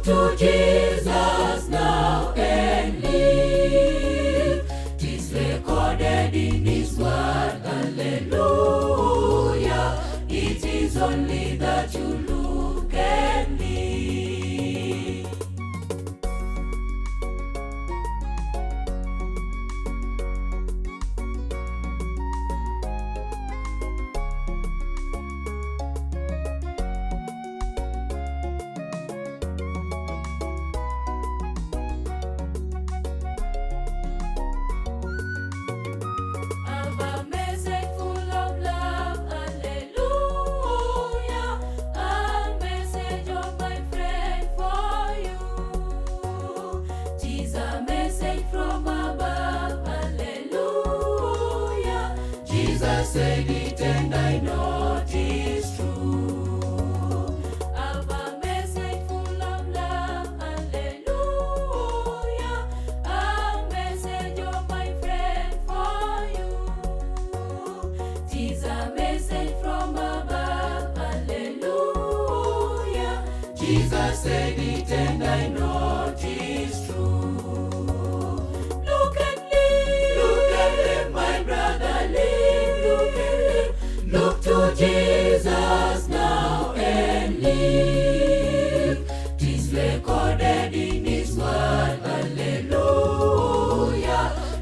to Jesus now and live. 'Tis recorded in His word, hallelujah. It is only that you look and live. Jesus said it and I know it is true. I've a message full of love, hallelujah. A message of my friend for you. 'Tis a message from above, hallelujah. Jesus said it and I know it is true. Jesus now and live. 'Tis recorded in His word, hallelujah.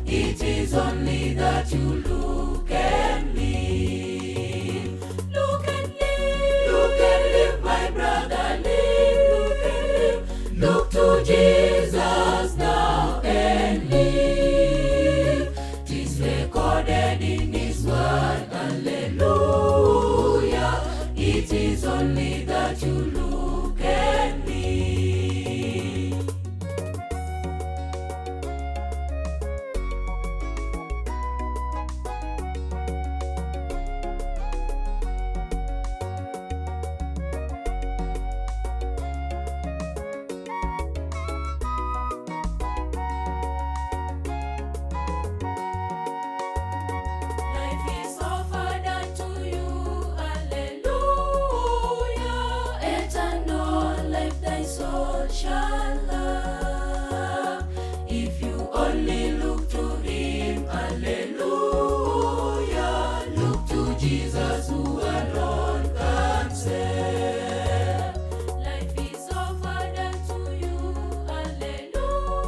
It is only that you look and live. Look and live. Look and live, my brother, live. Look and live. Look to Jesus now and live. 'Tis recorded in His word, hallelujah. It is only that you look and live. Life is offered unto you, hallelujah. Eternal life thy soul shall have. If you only look to Him, hallelujah. Look to Jesus who alone can save. Life is offered unto you, hallelujah.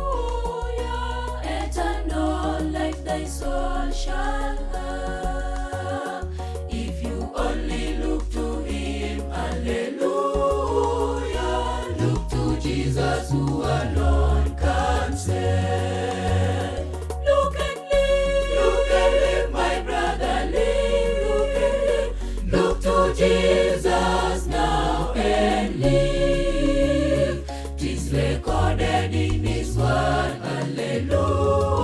Eternal life thy soul shall have. If you only look to Him, hallelujah. Look to Jesus who alone can save. Look and live, my brother, live. Look and live. Look to Jesus now and live. 'Tis recorded in His word, hallelujah.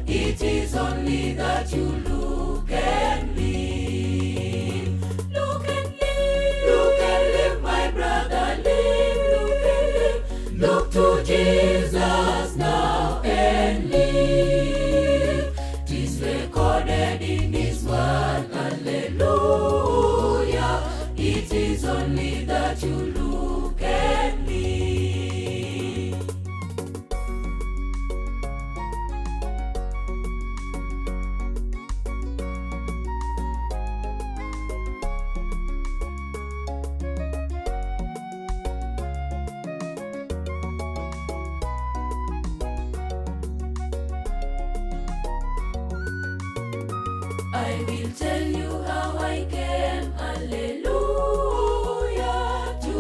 It is only that you look and live. Look and live. Look and live, my brother, live. Look and live. Look to Jesus now and live. 'Tis recorded in His word, hallelujah. It is only that you look and live. I will tell you how I came, hallelujah, to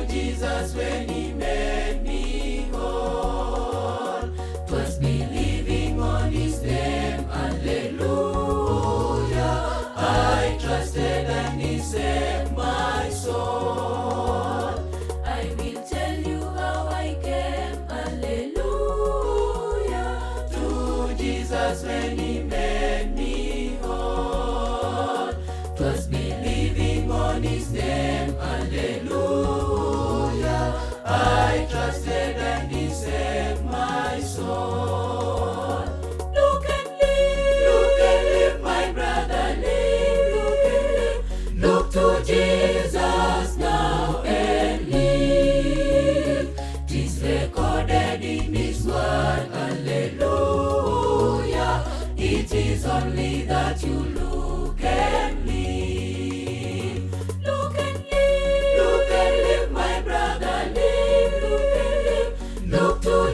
Jesus when He made me whole. 'Twas believing on His name, hallelujah. I trusted and He saved my soul. I will tell you how I came, hallelujah, to Jesus when He made me whole. 'Twas believing on His name, hallelujah.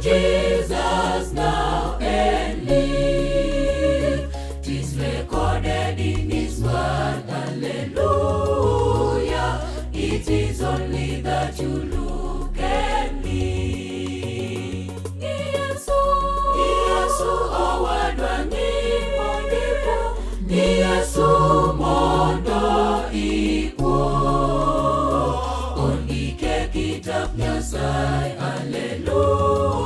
Jesus now and live. 'Tis recorded in His word, hallelujah. It is only that you look and live. Yesu, Yesu, owadwa ng'imonipo. Yesu mondo ikwo. Ondike kitap Nyasaye, hallelujah.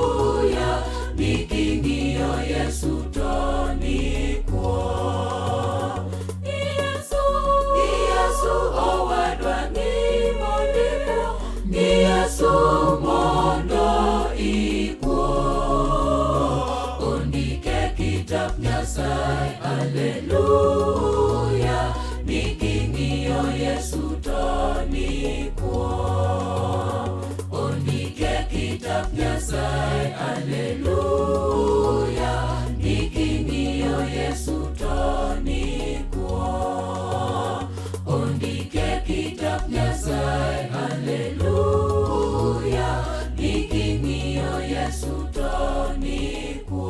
Niking'iyo Yesu to nikwo. Yesu owadwa ng'imonipo. Yesu mondo ikwo. Ondike kitap Nyasaye, hallelujah. Niking'iyo Yesu to nikwo. Ondike kitap Nyasaye, hallelujah. Niking'iyo Yesu to nikwo. Ondike kitap Nyasaye, hallelujah. Niking'iyo Yesu to nikwo.